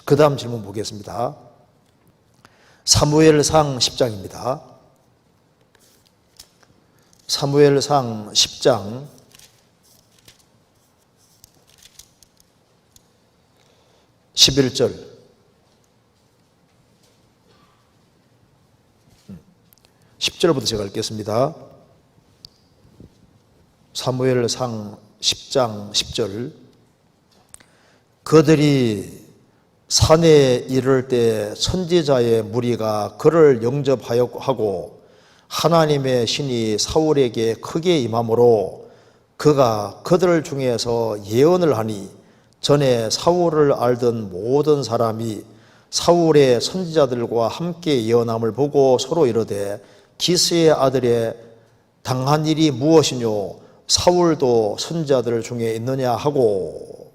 그 다음 질문 보겠습니다. 사무엘상 10장입니다. 사무엘상 10장 11절 10절부터 제가 읽겠습니다. 사무엘상 10장 10절. 그들이 산에 이를 때 선지자의 무리가 그를 영접하고 하나님의 신이 사울에게 크게 임함으로 그가 그들 중에서 예언을 하니 전에 사울을 알던 모든 사람이 사울의 선지자들과 함께 예언함을 보고 서로 이르되 기스의 아들의 당한 일이 무엇이뇨 사울도 선지자들 중에 있느냐 하고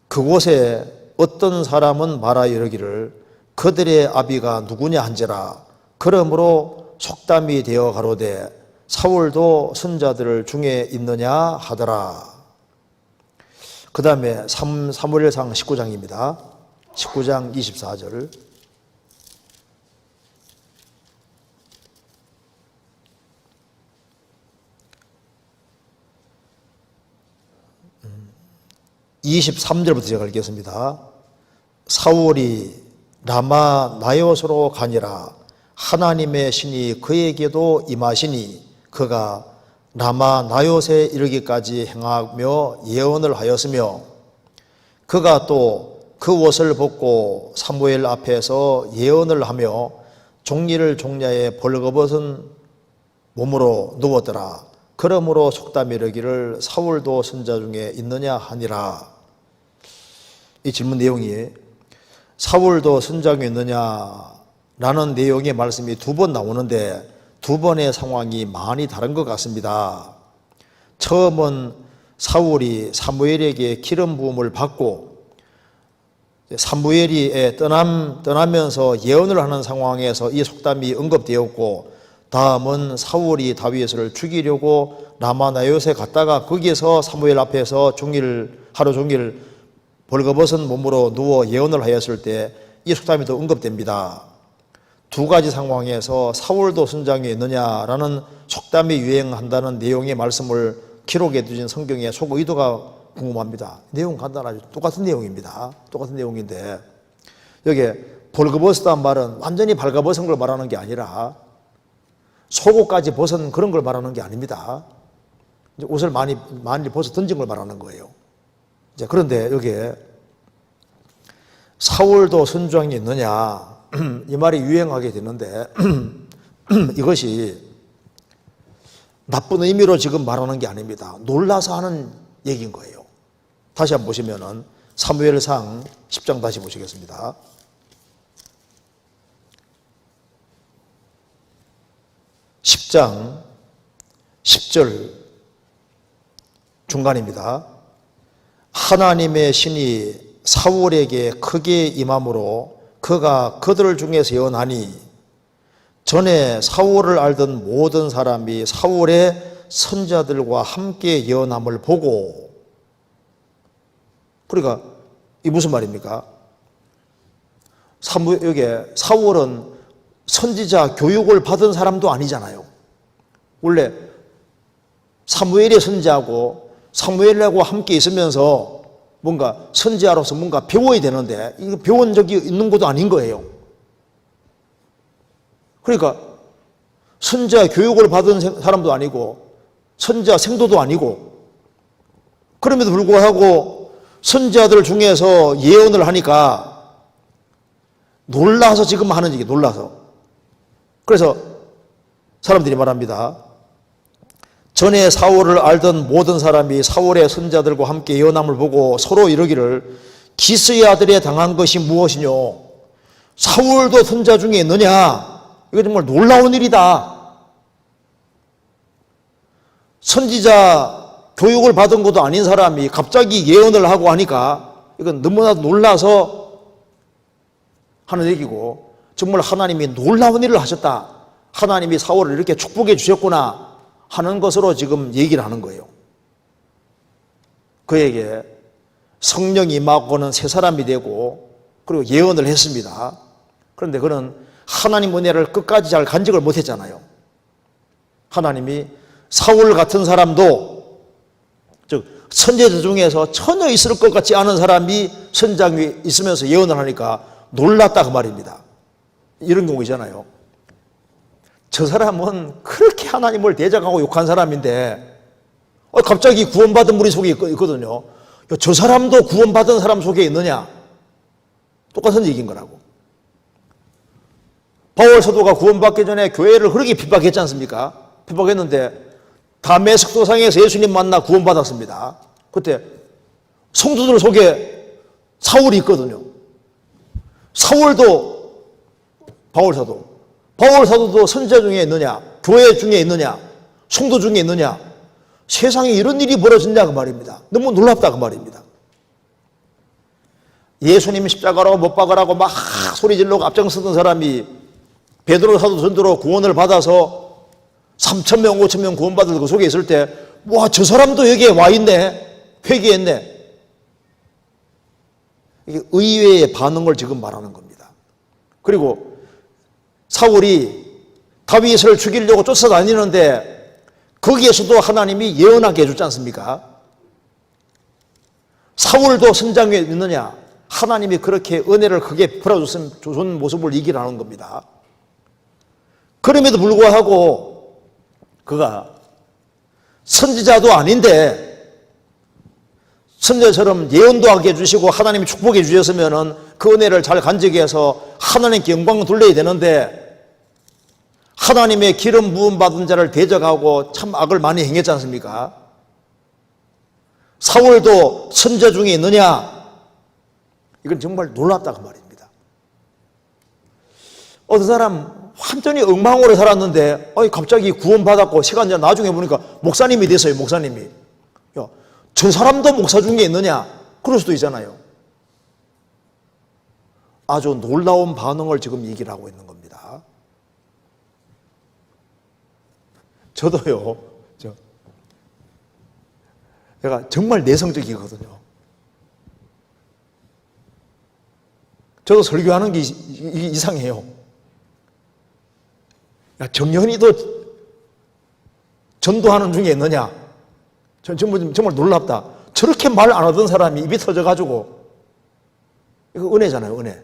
그곳에 어떤 사람은 말하여 이르기를 그들의 아비가 누구냐 한지라 그러므로 속담이 되어 가로되 사울도 선지자들 중에 있느냐 하더라. 그 다음에 사무엘상 19장입니다. 19장 24절. (23절부터) 제가 읽겠습니다. 사울이 라마 나요스로 가니라 하나님의 신이 그에게도 임하시니 그가 라마 나요스에 이르기까지 행하며 예언을 하였으며 그가 또 그 옷을 벗고 사무엘 앞에서 예언을 하며 종리를 종려에 벌거벗은 몸으로 누웠더라. 그러므로 속담이 이르기를 사울도 선지자 중에 있느냐 하니라. 이 질문 내용이 사울도 선지자 중에 있느냐라는 내용의 말씀이 두 번 나오는데 두 번의 상황이 많이 다른 것 같습니다. 처음은 사울이 사무엘에게 기름 부음을 받고 사무엘이 떠나면서 예언을 하는 상황에서 이 속담이 언급되었고 다음은 사울이 다윗을 죽이려고 라마나요스에 갔다가 거기에서 사무엘 앞에서 하루 종일 벌거벗은 몸으로 누워 예언을 하였을 때 이 속담이 또 언급됩니다. 두 가지 상황에서 사울도 선지자에 있느냐라는 속담이 유행한다는 내용의 말씀을 기록해 두신 성경의 속 의도가 궁금합니다. 내용 간단하죠. 똑같은 내용입니다. 똑같은 내용인데 여기에 벌거벗었다는 말은 완전히 발가벗은 걸 말하는 게 아니라 속옷까지 벗은 그런 걸 말하는 게 아닙니다. 이제 옷을 많이 벗어 던진 걸 말하는 거예요. 이제 그런데 여기에 사울도 선지자에 있느냐 이 말이 유행하게 되는데 이것이 나쁜 의미로 지금 말하는 게 아닙니다. 놀라서 하는 얘기인 거예요. 다시 한번 보시면은 사무엘상 10장 다시 보시겠습니다. 10장 10절 중간입니다. 하나님의 신이 사울에게 크게 임함으로 그가 그들 중에서 예언하니 전에 사울을 알던 모든 사람이 사울의 선지자들과 함께 예언함을 보고 그러니까 이 무슨 말입니까? 여기에 사울은 선지자 교육을 받은 사람도 아니잖아요. 원래 사무엘의 선지자고 사무엘하고 함께 있으면서 뭔가 선지자로서 뭔가 배워야 되는데 이거 배운 적이 있는 것도 아닌 거예요. 그러니까 선지자 교육을 받은 사람도 아니고 선지자 생도도 아니고 그럼에도 불구하고 선지자들 중에서 예언을 하니까 놀라서 지금 하는 얘기 놀라서 그래서 사람들이 말합니다. 전에 사울을 알던 모든 사람이 사울의 선지자들과 함께 예언함을 보고 서로 이르기를 기스의 아들에 당한 것이 무엇이뇨 사울도 선지자 중에 있느냐 이거 정말 놀라운 일이다. 선지자 교육을 받은 것도 아닌 사람이 갑자기 예언을 하고 하니까 이건 너무나도 놀라서 하는 얘기고 정말 하나님이 놀라운 일을 하셨다. 하나님이 사울을 이렇게 축복해 주셨구나 하는 것으로 지금 얘기를 하는 거예요. 그에게 성령이 임하고는 새 사람이 되고 그리고 예언을 했습니다. 그런데 그는 하나님 은혜를 끝까지 잘 간직을 못했잖아요. 하나님이 사울 같은 사람도, 즉 선지자 중에서 전혀 있을 것 같지 않은 사람이 선장에 있으면서 예언을 하니까 놀랐다 그 말입니다. 이런 경우잖아요. 저 사람은 그렇게 하나님을 대적하고 욕한 사람인데 갑자기 구원받은 무리 속에 있거든요. 저 사람도 구원받은 사람 속에 있느냐? 똑같은 얘기인 거라고. 바울 사도가 구원받기 전에 교회를 그렇게 핍박했지 않습니까? 핍박했는데 다메섹 도상에서 예수님 만나 구원받았습니다. 그때 성도들 속에 사울이 있거든요. 사울도 바울 사도도 선지자 중에 있느냐? 교회 중에 있느냐? 성도 중에 있느냐? 세상에 이런 일이 벌어졌냐 그 말입니다. 너무 놀랍다 그 말입니다. 예수님 십자가로 못 박으라고 막 소리 지르고 앞장서던 사람이 베드로 사도 전도로 구원을 받아서 3,000명 5,000명 구원받을 그 속에 있을 때 와, 저 사람도 여기에 와 있네, 회개했네. 이게 의외의 반응을 지금 말하는 겁니다. 그리고 사울이 다윗을 죽이려고 쫓아다니는데 거기에서도 하나님이 예언하게 해주지 않습니까? 사울도 선장 위에 있느냐? 하나님이 그렇게 은혜를 크게 풀어줬은 모습을 얘기하는 겁니다. 그럼에도 불구하고 그가 선지자도 아닌데 선지자처럼 예언도 하게 해주시고 하나님이 축복해 주셨으면 그 은혜를 잘 간직해서 하나님께 영광 돌려야 되는데 하나님의 기름 부음 받은 자를 대적하고 참 악을 많이 행했지 않습니까? 사울도 선지자 중에 있느냐? 이건 정말 놀랍다 그 말입니다. 어떤 사람 완전히 엉망으로 살았는데 갑자기 구원받았고 시간 지나 나중에 보니까 목사님이 됐어요. 목사님이. 야, 저 사람도 목사 중에 있느냐? 그럴 수도 있잖아요. 아주 놀라운 반응을 지금 얘기를 하고 있는 겁니다. 저도요, 제가 정말 내성적이거든요. 저도 설교하는 게 이상해요. 야, 정연이도 전도하는 중에 있느냐? 정말 놀랍다. 저렇게 말 안 하던 사람이 입이 터져가지고, 이거 은혜잖아요, 은혜.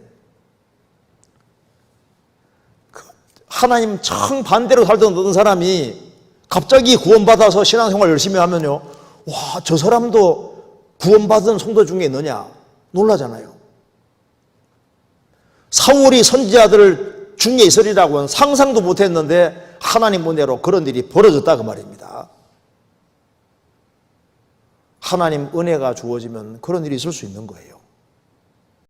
하나님 정반대로 살던 어떤 사람이 갑자기 구원받아서 신앙생활 열심히 하면요, 와, 저 사람도 구원받은 성도 중에 있느냐? 놀라잖아요. 사울이 선지자들 중에 있으리라고는 상상도 못했는데 하나님 은혜로 그런 일이 벌어졌다 그 말입니다. 하나님 은혜가 주어지면 그런 일이 있을 수 있는 거예요.